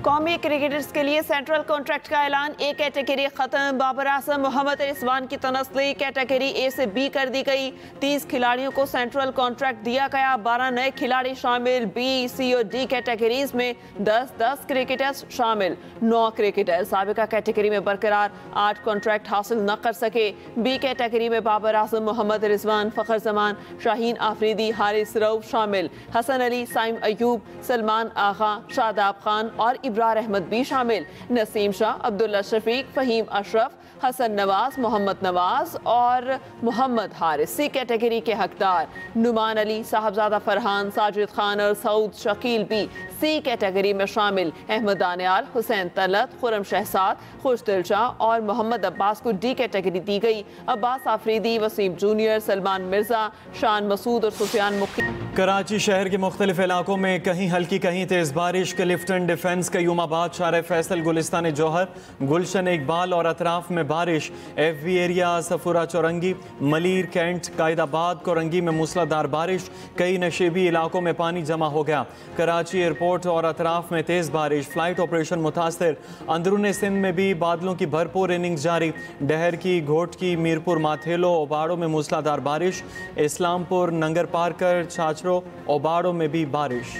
कौमी क्रिकेटर्स के लिए सेंट्रल कॉन्ट्रैक्ट का ऐलान। ए कैटेगरी खत्म। बाबर आजम, मोहम्मद रिजवान की तनस्ली कैटेगरी ए से बी कर दी गई। 30 खिलाड़ियों को सेंट्रल कॉन्ट्रैक्ट दिया गया। 12 नए खिलाड़ी शामिल। बी, सी और डी कैटेगरीज में 10-10 क्रिकेटर्स शामिल। 9 क्रिकेटर साबिका कैटेगरी में बरकरार 8 कॉन्ट्रैक्ट हासिल न कर सके। बी कैटेगरी में बाबर आजम, मोहम्मद रिजवान, फखर जमान, शाहीन आफरीदी, हारिस रऊफ शामिल। हसन अली, साइम अयूब, सलमान आगा, शादाब खान और इब्रार अहमद भी शामिल। नसीम शाह, अब्दुल्ला शफीक, फहीम अशरफ, हसन नवाज, मोहम्मद नवाज और मोहम्मद हारिस सी कैटेगरी के हकदार। नुमान अली, साहबजादा फरहान, साजिद खान और सऊद शकील भी सी कैटेगरी में शामिल। अहमद दानियाल, हुसैन तलत, खुरम शहजाद, खुशदिल शाह और मोहम्मद अब्बास को डी कैटेगरी दी गई। अब्बास आफरीदी, वसीम जूनियर, सलमान मिर्जा, शान मसूद और सुफियान मुखी। कराची शहर के मुख्तलिफ इलाकों में कहीं हल्की कहीं तेज बारिश। क्लिफ्टन डिफेंस, कयूमाबाद, शारे फैसल, गुलिस्तान जौहर, गुलशन इकबाल और अतराफ में बारिश। FB area, Safoora Chowrangi, Malir, Cantt, Quaidabad, Korangi में मूसलाधार बारिश। कई नशेबी इलाकों में पानी जमा हो गया। कराची एयरपोर्ट और अतराफ में तेज बारिश। फ्लाइट ऑपरेशन मुतासर। अंदरून सिंध में भी बादलों की भरपूर इनिंग्स जारी। डहर की, घोटकी, मीरपुर, माथेलो, ओबाड़ो में मूसलाधार बारिश। इस्लामपुर, नंगर पारकर, छाछरो, ओबाड़ो में भी बारिश।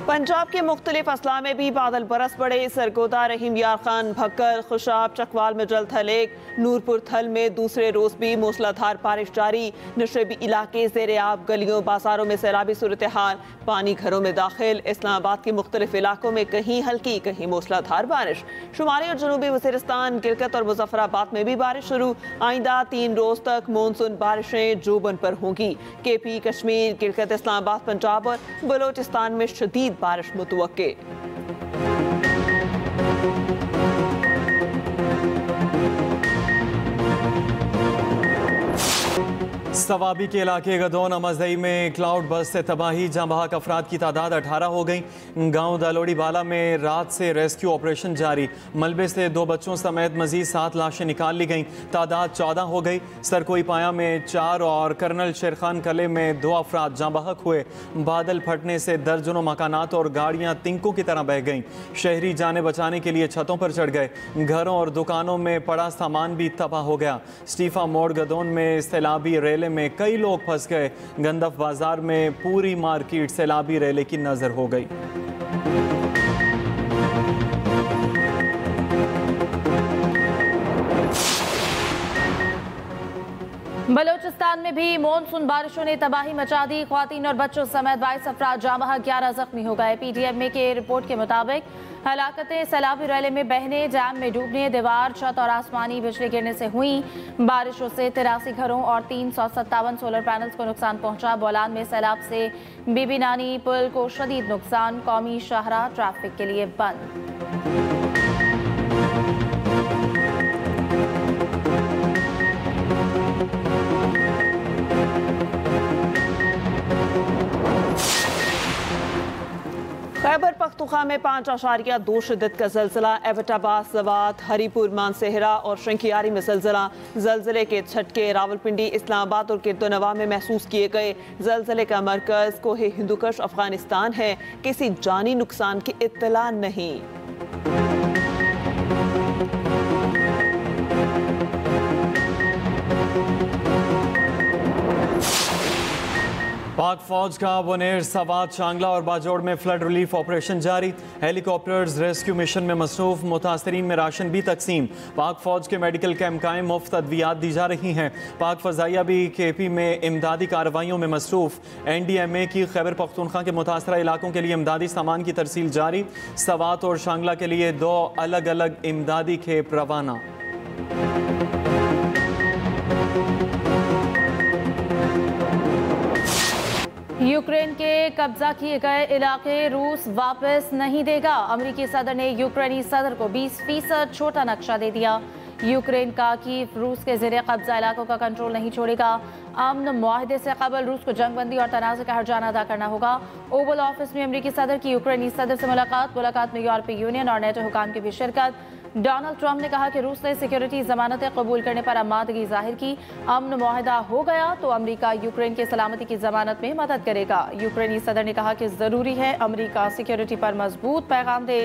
पंजाब के मुख्तलिफ अजला में भी बादल बरस पड़े। सरगोदा, रहीम यार खान, भक्कर, खुशाब, चकवाल में जल थलेक। नूरपुर थल में दूसरे रोज भी मूसलाधार बारिश जारी। नशेबी इलाके ज़ेरे आब, गलियों बाजारों में सैलाबी सूरत हाल। पानी घरों में दाखिल। इस्लामाबाद के मुख्तलिफ इलाकों में कहीं हल्की कहीं मूसलाधार बारिश। शुमाली और जनूबी वज़ीरिस्तान, गिलगित और मुजफ्फराबाद में भी बारिश शुरू। आइंदा 3 रोज तक मानसून बारिशें जोबन पर होंगी। KP, कश्मीर, गिलगित, इस्लामाबाद, पंजाब और बलोचिस्तान में शदीद बारिश मुतवक्के। सवाबी के इलाके गदौन अमजदई में क्लाउड बस से तबाही। जहां बहक अफराद की तादाद 18 हो गई। गांव दालोड़ी बाला में रात से रेस्क्यू ऑपरेशन जारी। मलबे से 2 बच्चों समेत मजीद 7 लाशें निकाल ली गईं। तादाद 14 हो गई। सरकोई पाया में 4 और कर्नल शेरखान कले में 2 अफराद जहां बहक हुए। बादल फटने से दर्जनों मकानात और गाड़ियां तिंकों की तरह बह गईं। शहरी जाने बचाने के लिए छतों पर चढ़ गए। घरों और दुकानों में पड़ा सामान भी तबाह हो गया। स्टीफा मोड़ गदौन में सैलाबी रेले में कई लोग फंस गए। गंदफ बाजार में पूरी मार्केट सैलाबी रेले की नजर हो गई। बलोचिस्तान में भी मानसून बारिशों ने तबाही मचा दी। ख्वातीन और बच्चों समेत 22 अफराद जाँ 11 जख्मी हो गए। PTM की रिपोर्ट के मुताबिक हलाकतें सैलाबी रैले में बहने, डैम में डूबने, दीवार, छत और आसमानी बिजली गिरने से हुई। बारिशों से 83 घरों और 357 सोलर पैनल्स को नुकसान पहुंचा। बोलान में सैलाब से बीबी नानी पुल को शदीद नुकसान। कौमी शाहराह ट्रैफिक के लिए बंद। खैबर पख्तूनख्वा में 5.2 शिद्दत का जल्जला। एबटाबाद, सवात, हरीपुर, मानसेहरा और शंखियारी में जल्जला। जल्जले के झटके रावलपिंडी, इस्लामाबाद और किर्दोनवा में महसूस किए गए। जल्जले का मरकज कोहे हिंदुकश अफगानिस्तान है। किसी जानी नुकसान की इत्तला नहीं। पाक फौज का बुनेर, सवात, शांगला और बाजोड़ में फ्लड रिलीफ ऑपरेशन जारी। हेलीकॉप्टर्स रेस्क्यू मिशन में मसरूफ। मुतासरीन में राशन भी तकसीम। पाक फौज के मेडिकल कैंप कायम, मुफ्त अद्वियात दी जा रही हैं। पाक फजाइया भी KP में इमदादी कार्रवाइयों में मसरूफ। NDMA की खैबर पख्तूनख्वा के मुतासरा इलाकों के लिए इमदादी सामान की तरसील जारी। सवात और शांगला के लिए 2 अलग अलग इमदादी खेप रवाना। यूक्रेन के कब्जा किए गए इलाके रूस वापस नहीं देगा। अमेरिकी सदर ने यूक्रेनी सदर को 20% छोटा नक्शा दे दिया। यूक्रेन का कीव रूस के ज़ेरे कब्जा इलाकों का कंट्रोल नहीं छोड़ेगा। अमन मुआहदे से कबल रूस को जंगबंदी और तनाज़े का हर्जाना अदा करना होगा। ओवल ऑफिस में अमरीकी सदर की यूक्रेनी सदर से मुलाकात में यूरोपीय यूनियन और नेटो हुकाम की भी शिरकत। डोनाल्ड ट्रंप ने कहा कि रूस ने सिक्योरिटी जमानतें कबूल करने पर आमादगी जाहिर की। अमन मुआहदा हो गया तो अमरीका यूक्रेन के सलामती की जमानत में मदद करेगा। यूक्रेनी सदर ने कहा कि जरूरी है अमरीका सिक्योरिटी पर मजबूत पैगाम दे।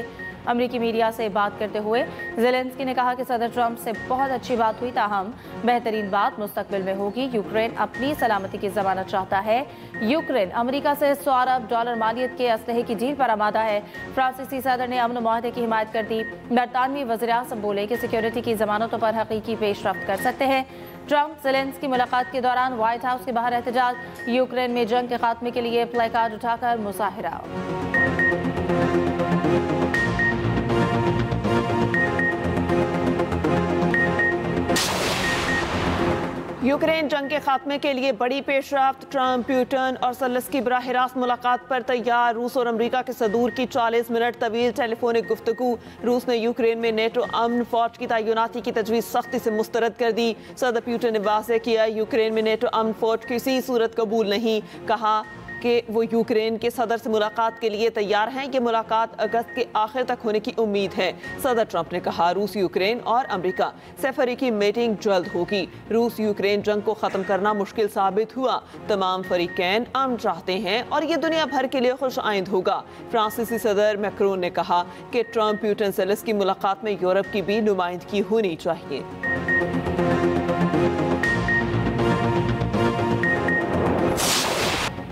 अमरीकी मीडिया से बात करते हुए ज़ेलेंस्की ने कहा कि सदर ट्रंप से बहुत अच्छी बात हुई, ताहम बेहतरीन बात मुस्तकबिल में होगी। यूक्रेन अपनी सलामती की जमानत चाहता है। यूक्रेन अमरीका से $100 अरब मालियत के असलहे की डील पर आमादा है। फ्रांसीसी सदर ने अमन मुआहदे की हिमायत कर दी। बरतानवी वज़ीर-ए-आज़म बोले कि सिक्योरिटी की जमानतों पर हकीकी पेशरफ्त कर सकते हैं। ट्रंप ज़ेलेंस्की मुलाकात के दौरान व्हाइट हाउस के बाहर एहतजाज। यूक्रेन में जंग के खात्मे के लिए प्ले कार्ड उठाकर मुजाहिरा। यूक्रेन जंग के खात्मे के लिए बड़ी पेशरफ्त। ट्रंप, पुतिन और ज़ेलेंस्की बराह रास्त मुलाकात पर तैयार। रूस और अमरीका के सदूर की 40 मिनट तवील टेलीफोनिक गुफ्तगू। रूस ने यूक्रेन में नेटो अमन फौज की तैनाती की तजवीज़ सख्ती से मुस्तरद कर दी। सदर पुतिन ने वाज़ेह किया यूक्रेन में नेटो अमन फौज किसी सूरत कबूल नहीं। कहा कि वो यूक्रेन के सदर से मुलाकात के लिए तैयार हैं। ये मुलाकात अगस्त के आखिर तक होने की उम्मीद है। सदर ट्रंप ने कहा रूस, यूक्रेन और अमेरिका से फरीकी मीटिंग जल्द होगी। रूस यूक्रेन जंग को ख़त्म करना मुश्किल साबित हुआ। तमाम फरीकैन अमन चाहते हैं और ये दुनिया भर के लिए खुश आइंद होगा। फ्रांसीसी सदर मैक्रोन ने कहा कि ट्रंप, पुतिन, ज़ेलेंस्की मुलाकात में यूरोप की भी नुमाइंदगी होनी चाहिए।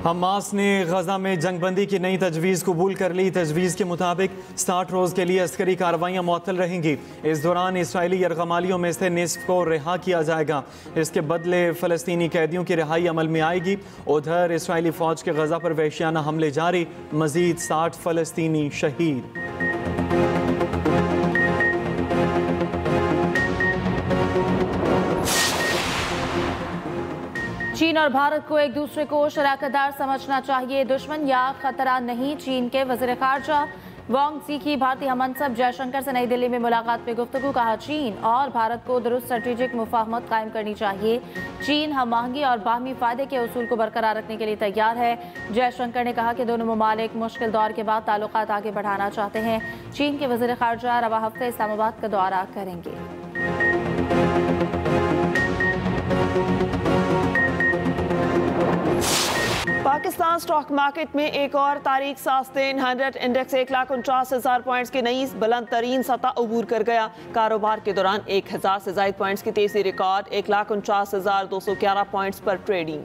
हमास ने गजा में जंगबंदी की नई तजवीज़ कबूल कर ली। तजवीज़ के मुताबिक 60 रोज़ के लिए अस्करी कार्रवाइयाँ मुअत्तल रहेंगी। इस दौरान इसराइली यरगमालियों में से निस्फ को रिहा किया जाएगा। इसके बदले फ़लस्तीनी कैदियों की रिहाई अमल में आएगी। उधर इसराइली फ़ौज के गजा पर वहशियाना हमले जारी, मज़ीद 60 फ़लस्तीनी शहीद। चीन और भारत को एक दूसरे को शराकतदार समझना चाहिए, दुश्मन या खतरा नहीं। चीन के वज़ीर ख़ारजा वांग ज़ी की भारतीय हममंसब जयशंकर से नई दिल्ली में मुलाकात में गुफ्तगू। कहा चीन और भारत को दुरुस्त स्ट्रेटेजिक मुफाहमत कायम करनी चाहिए। चीन हम आहंगी और बाहमी फ़ायदे के उसूल को बरकरार रखने के लिए तैयार है। जयशंकर ने कहा कि दोनों ममालिक मुश्किल दौर के बाद ताल्लुकात आगे बढ़ाना चाहते हैं। चीन के वज़ीर ख़ारजा रवा हफ्ते इस्लामाबाद का दौरा करेंगे। पाकिस्तान स्टॉक मार्केट में एक और तारीख साज दिन। 100 इंडेक्स 1,49,000 पॉइंट्स की नई बुलंद तरीन सतह अबूर कर गया। कारोबार के दौरान 1000 से ज़ायद पॉइंट्स की तेजी रिकॉर्ड। 1,49,211 पॉइंट्स पर ट्रेडिंग।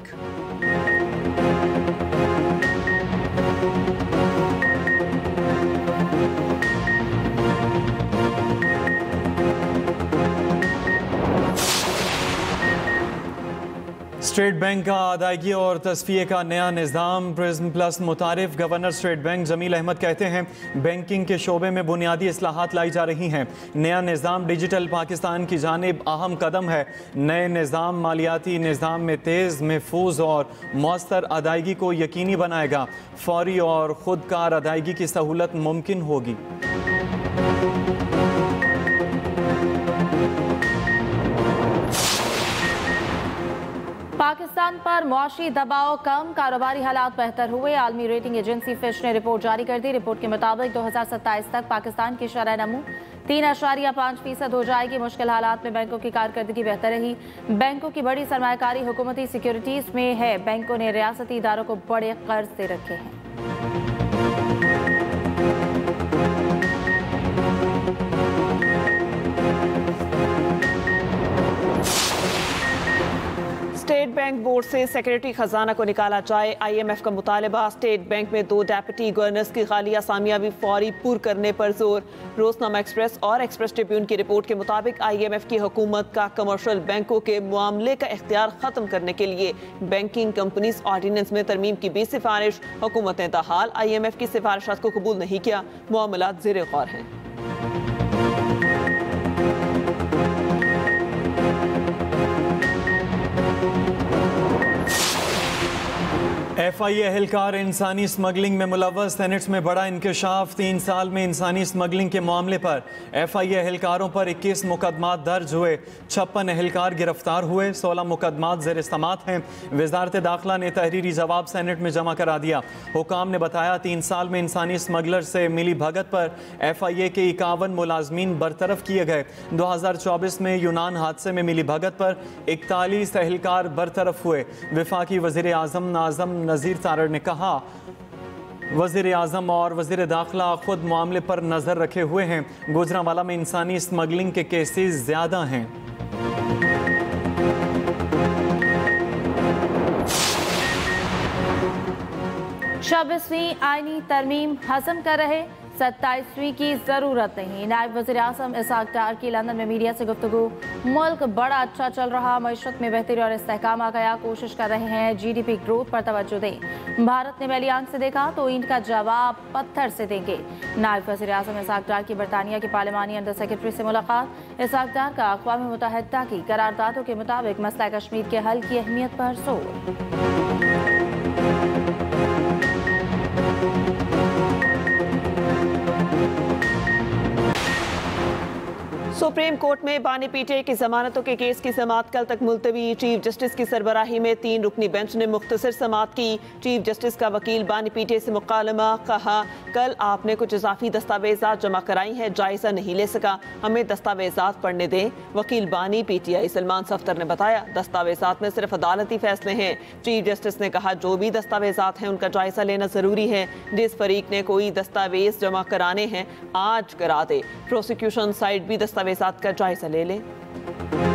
स्टेट बैंक का अदायगी और तस्फिये का नया निज़ाम प्रिज्म प्लस मुतारिफ। Governor state bank Jameel Ahmad कहते हैं बैंकिंग के शोबे में बुनियादी इस्लाहात लाई जा रही हैं। नया निज़ाम डिजिटल पाकिस्तान की जानिब अहम कदम है। नए निज़ाम मालियाती निज़ाम में तेज़, महफूज और मौसर अदायगी को यकीनी बनाएगा। फौरी और खुदकार अदायगी की सहूलत मुमकिन होगी। पाकिस्तान पर मौशी दबाव कम, कारोबारी हालात बेहतर हुए। आलमी रेटिंग एजेंसी फिश ने रिपोर्ट जारी कर दी। रिपोर्ट के मुताबिक 2027 तक पाकिस्तान की शरह नमू 3.5% हो जाएगी। मुश्किल हालात में बैंकों की कारकर्दगी बेहतर रही। बैंकों की बड़ी सरमायाकारी हुकूमती सिक्योरिटीज में है। बैंकों ने रियासती इदारों को बड़े कर्ज दे रखे हैं। स्टेट बैंक बोर्ड से सेक्रेटरी खजाना को निकाला जाए। IMF का मुतालबा। स्टेट बैंक में 2 डेप्यूटी गवर्नर्स की खाली असामियां भी फौरी पुर करने पर जोर। रोजनामा एक्सप्रेस और एक्सप्रेस ट्रिब्यून की रिपोर्ट के मुताबिक IMF की हुकूमत का कमर्शियल बैंकों के मामले का इख्तियार खत्म करने के लिए बैंकिंग कंपनीज ऑर्डिनेंस में तरमीम की भी सिफारिश। हुकूमत ने ताहाल IMF की सिफारिशात को कबूल नहीं किया। मामला ज़ेरे गौर है। FIA एहलकार इंसानी स्मगलिंग में मुलव्वस, सेनेट में बड़ा इंकशाफ। 3 साल में इंसानी स्मगलिंग के मामले पर FIA एहलकारों पर 21 मुकदमात दर्ज हुए, 56 एहलकार गिरफ्तार हुए, 16 मुकदमात ज़ेर समात हैं। वजारत दाखिला ने तहरीरी जवाब सेनेट में जमा करा दिया। हुकाम ने बताया 3 साल में इंसानी स्मगलर से मिली भगत पर FIA के 51 मुलाजमीन बरतरफ किए गए। 2024 में यूनान हादसे में मिली भगत पर 41 एहलकार बरतरफ हुए। वफाकी वज़ीर आज़म नाज़म नज़ीर तारड़ ने कहा, वज़ीर आज़म और वज़ीर दाखिला खुद मामले पर नज़र रखे हुए हैं। गुजरांवाला में इंसानी स्मगलिंग के केसेस ज़्यादा हैं। छब्बीसवीं आईनी तरमीम हज़म कर रहे, 27वीं की ज़रूरत नहीं। नायब वज़ीर आज़म इसहाक़ डार की लंदन में मीडिया से गुफ्तगू। मुल्क बड़ा अच्छा चल रहा, मईशत में बेहतरी और इस्तेहकाम आ गया, कोशिश कर रहे हैं GDP ग्रोथ पर तवज्जो दें। भारत ने मैली आंख से देखा तो ईंट का जवाब पत्थर से देंगे। नायब वज़ीर आज़म इसहाक़ डार की बरतानिया के पार्लिमानी अंडर सेक्रेटरी से मुलाकात। इसहाक़ डार का अक़वाम मुत्तहिदा की करारदादों के मुताबिक मसला कश्मीर के हल की अहमियत पर जोर। सुप्रीम कोर्ट में बानी पीटीआई की जमानतों के केस की समाअत कल तक मुलतवी। चीफ जस्टिस की सरबराही में 3 रुकनी बेंच ने मुख्तसर समाअत की। चीफ जस्टिस का वकील बानी पीटीआई से मुकालमा। कहा, कल आपने कुछ इजाफी दस्तावेजात जमा कराई हैं, जायजा नहीं ले सका, हमें दस्तावेजात पढ़ने दें। वकील बानी पीटीआई सलमान सफ्तर ने बताया, दस्तावेजात में सिर्फ अदालती फैसले हैं। चीफ जस्टिस ने कहा, जो भी दस्तावेजात हैं उनका जायजा लेना जरूरी है। जिस फरीक ने कोई दस्तावेज जमा कराने हैं आज करा दे। प्रोसिक्यूशन साइड भी दस्तावेजात का जायजा ले लें।